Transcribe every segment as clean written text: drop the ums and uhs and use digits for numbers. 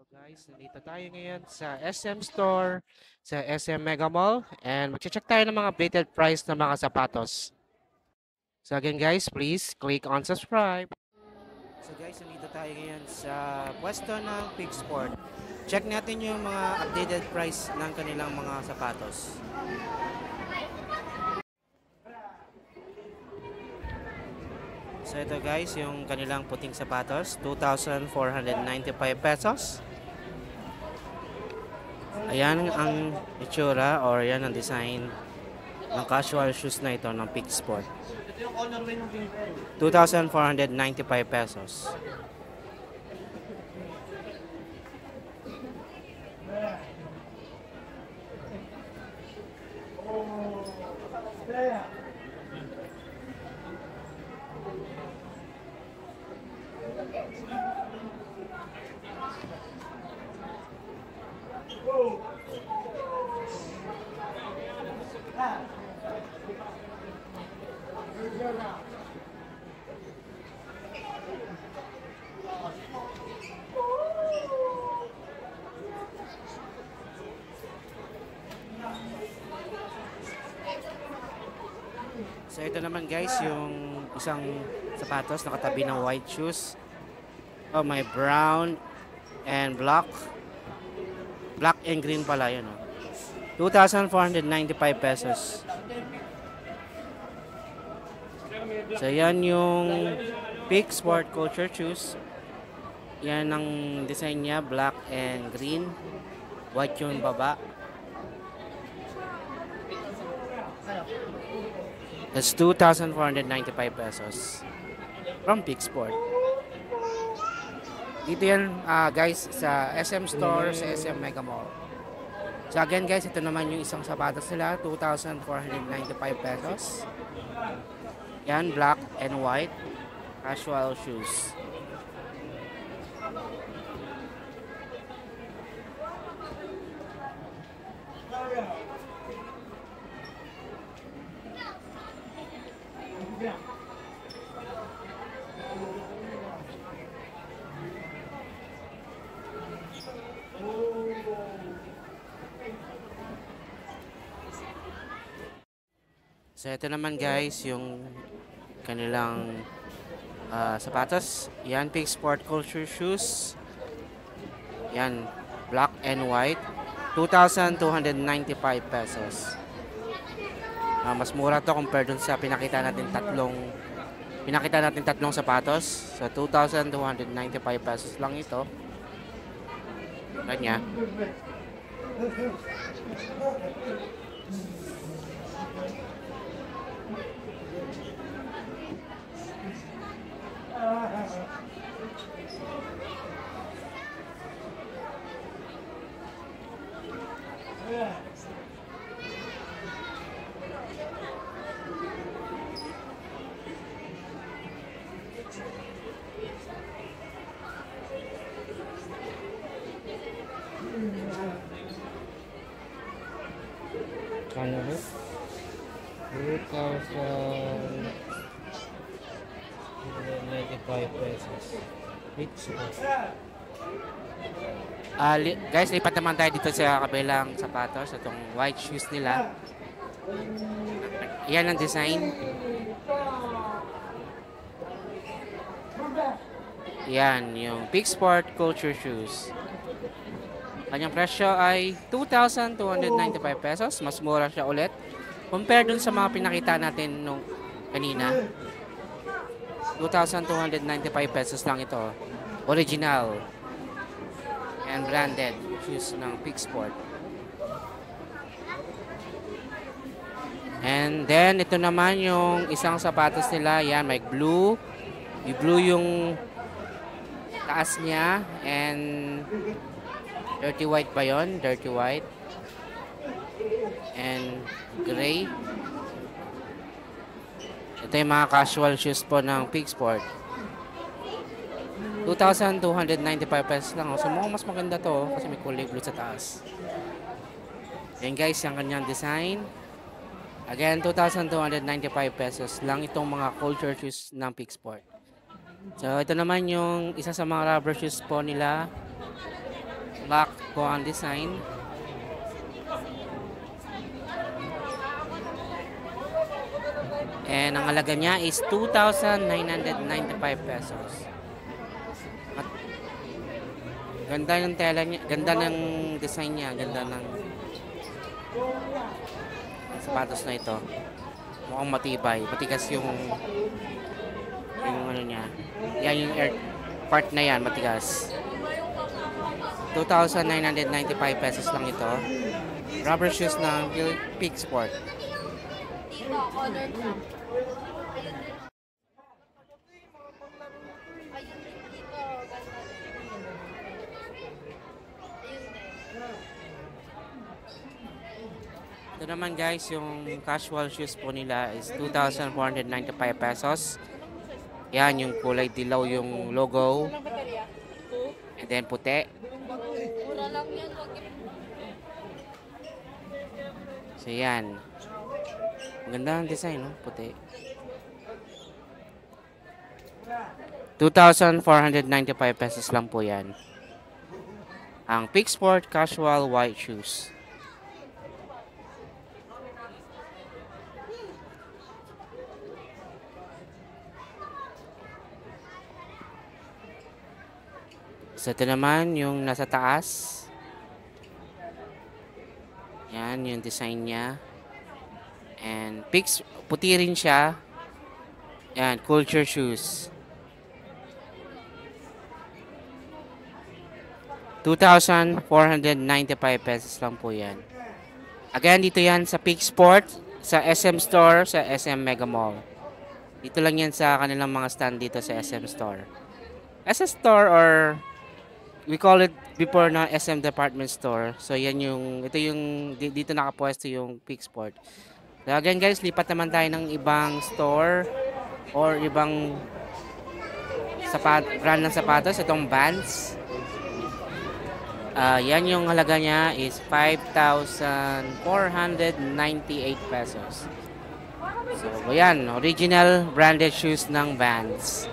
So guys, nandito tayo ngayon sa SM Store, sa SM Mega Mall, and mag-check tayo ng mga updated price ng mga sapatos. So again guys, please click on subscribe. So guys, nandito tayo ngayon sa pwesto ng Peak Sport. Check natin yung mga updated price ng kanilang mga sapatos. So ito guys, yung kanilang puting sapatos, 2,495 pesos. Ayan ang itsura or yan ang design ng casual shoes na ito ng Peak Sport. 2,495 pesos. So ito naman guys, yung isang sapatos nakatabi ng white shoes. Oh, may brown and black. Black and green pala yun. Oh. 2,495 pesos. So yan yung Peak Sport Culture shoes. Yan ang design niya, black and green. White yung baba. That's 2,495 pesos from Peak Sport. Dito yan guys sa SM Store, sa SM Mega Mall. So again guys, ito naman yung isang sapatos nila, 2,495 pesos. Yan, black and white casual shoes. So ito naman guys yung kanilang sapatos. Yan, Peak Sport Culture shoes. Yan, black and white. 2,295 pesos. Mas mura to compare dun sa pinakita natin tatlong sapatos. So 2,295 pesos lang ito. Kanya. Kano ba? 2,095 pesos. Guys, lipat naman tayo dito sa kabilang sapatos. Itong white shoes nila. Yan ang design. Yan, yung Peak Sport Culture shoes. Kanyang presyo ay 2,295 pesos. Mas mura siya ulit. Compare dun sa mga pinakita natin nung kanina. 2,295 pesos lang ito. Original and branded shoes ng Peak Sport. And then ito naman yung isang sapatos nila. Yan, may blue. Yung blue yung taas niya and dirty white pa yon, dirty white and gray. Ito yung mga casual shoes po ng Peak Sport. 2,295 pesos lang. So mukhang mas maganda to kasi may kulay blue sa taas. Yan guys, yung kanyang design. Again, 2,295 pesos lang itong mga culture shoes ng Peak Sport. So ito naman yung isa sa mga rubber shoes po nila. Black po ang design. And ang halaga niya is 2,995 pesos. At ganda ng tela niya, ganda ng design niya, ganda ng sapatos na ito. Mukhang matibay, matigas yung ano niya. Yan yung air part na yan, matigas. 2,995 pesos lang ito. Rubber shoes ng Peak Sport. Ito naman guys, yung casual shoes po nila is 2,495 pesos. Yan, yung kulay dilaw yung logo. And then puti. So yan. Ang ganda ng design, no? Puti. 2,495 pesos lang po yan. Ang Peak Sport Casual White Shoes. So ito naman yung nasa taas. Yan yung design niya. And puti rin siya. Yan, culture shoes. 2,495 pesos lang po yan. Again, dito yan sa Peak Sport, sa SM Store, sa SM Mega Mall. Dito lang yan sa kanilang mga stand dito sa SM Store. SM Store or we call it before na SM Department Store. So yan yung, ito yung, dito nakapwesto yung Peak Sport. So again guys, lipat naman tayo ng ibang store or ibang brand ng sapatos. Itong Vans. Yan yung halaga niya is 5,498 pesos. So yan, original branded shoes ng Vans.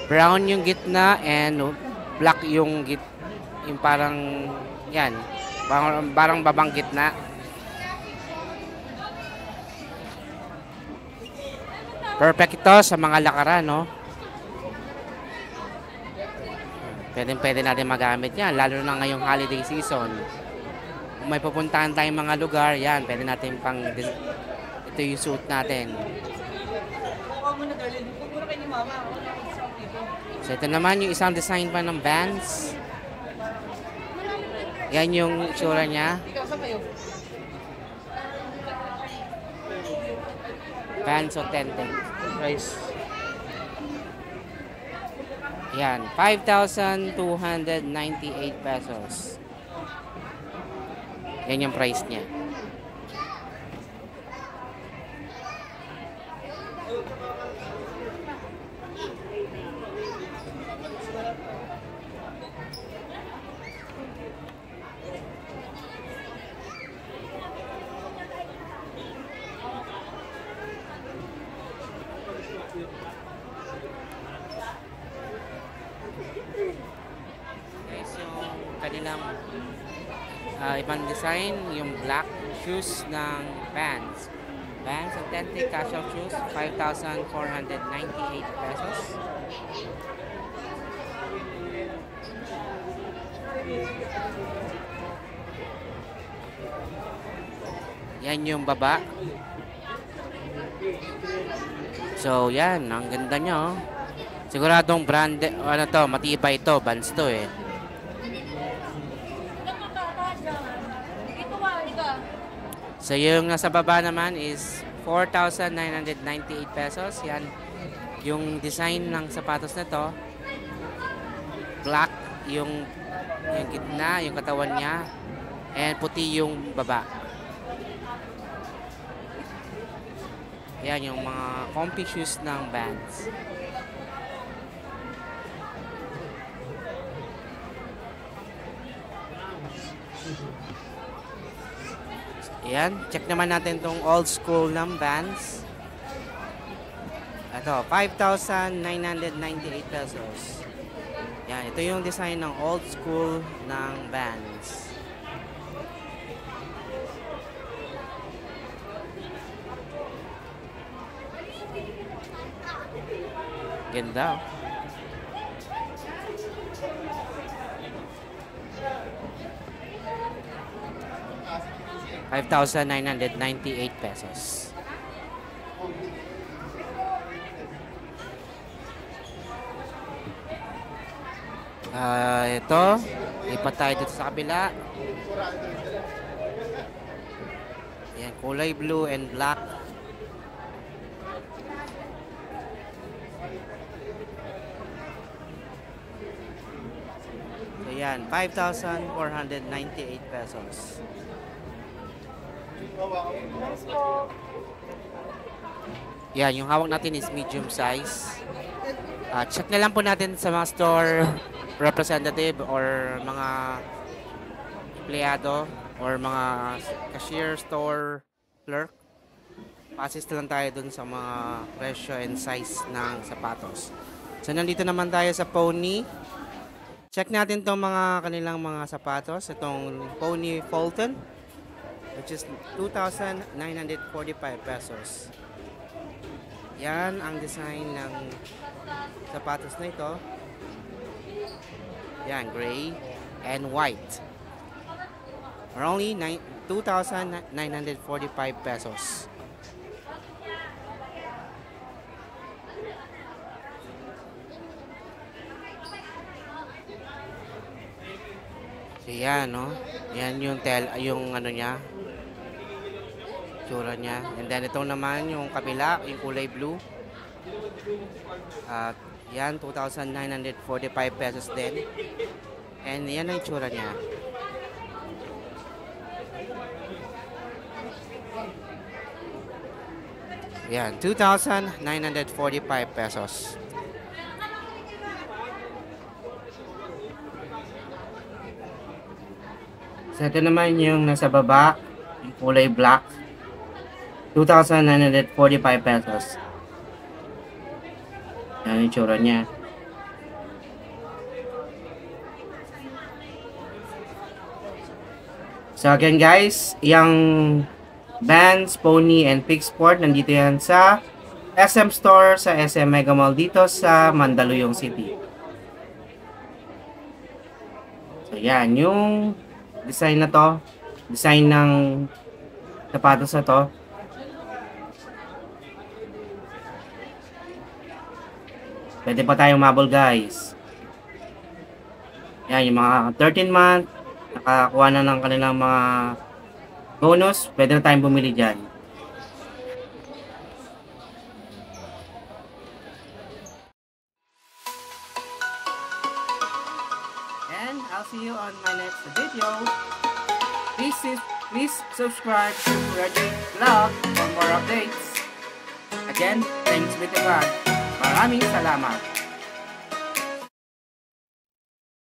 Brown yung gitna and black yung parang yan, parang babang gitna. Perfect ito sa mga lakaran, no? Pwede natin magamit yan, lalo na ngayong holiday season. Kung may pupuntahan tayong mga lugar, yan, pwede natin ito yung suit natin. So ito naman yung isang design pa ng Vans. Yan yung itsura niya. Vans Authentic. Price. Yan, 5,298 pesos. Yan yung price niya. Kanilang ibang design, yung black shoes ng Vans. Vans Authentic Casual Shoes, 5,498 pesos. Yan yung baba. So yan, ang ganda niya, oh. Siguradong brand, ano to, matibay to, Vans to eh. So yung nasa baba naman is 4,998 pesos. Yan yung design ng sapatos na to. Black yung gitna, yung katawan niya, and puti yung baba. Yan yung mga comfy shoes ng Vans. Ayan, check naman natin tong old school ng Vans. Ito, 5,998 pesos. Yan, ito yung design ng old school ng Vans. Ganda. 5,998 pesos. Ito, lipat tayo dito sa kabila. Ayan, kulay blue and black. So yan, 5,498 pesos. Yan, yung hawak natin is medium size. Check na lang po natin sa mga store representative or mga empleyado or mga cashier, store clerk. Pa-assist lang tayo dun sa mga presyo and size ng sapatos. So nandito naman tayo sa Pony. Check natin tong mga kanilang mga sapatos. Itong Pony Fulton, which is 2,945 pesos. Yan ang design ng sapatos na ito. Yan, gray and white. For only 2,945 pesos. So yan, no? Yan yung ano niya, tsura niya. And then ito naman yung kabila, yung kulay blue. Yan, 2,945 pesos din. And yan ang tsura niya. Yan, 2,945 pesos. So ito naman yung nasa baba, yung kulay black. 2,945 pesos. Yan yung tsura niya. So again guys, yung Vans, Pony, and Pigsport, nandito yan sa SM Store, sa SM Mega Mall dito sa Mandaluyong City. So yan, yung design na to, design ng sapatos na to. Pwede pa tayong mabol guys. Yan, yung mga 13 month, nakakuha na ng kanilang mga bonus, pwede na tayong bumili dyan. And I'll see you on my next video. Please subscribe to Project Vlog for more updates. Again, thanks be to God. Maraming salamat.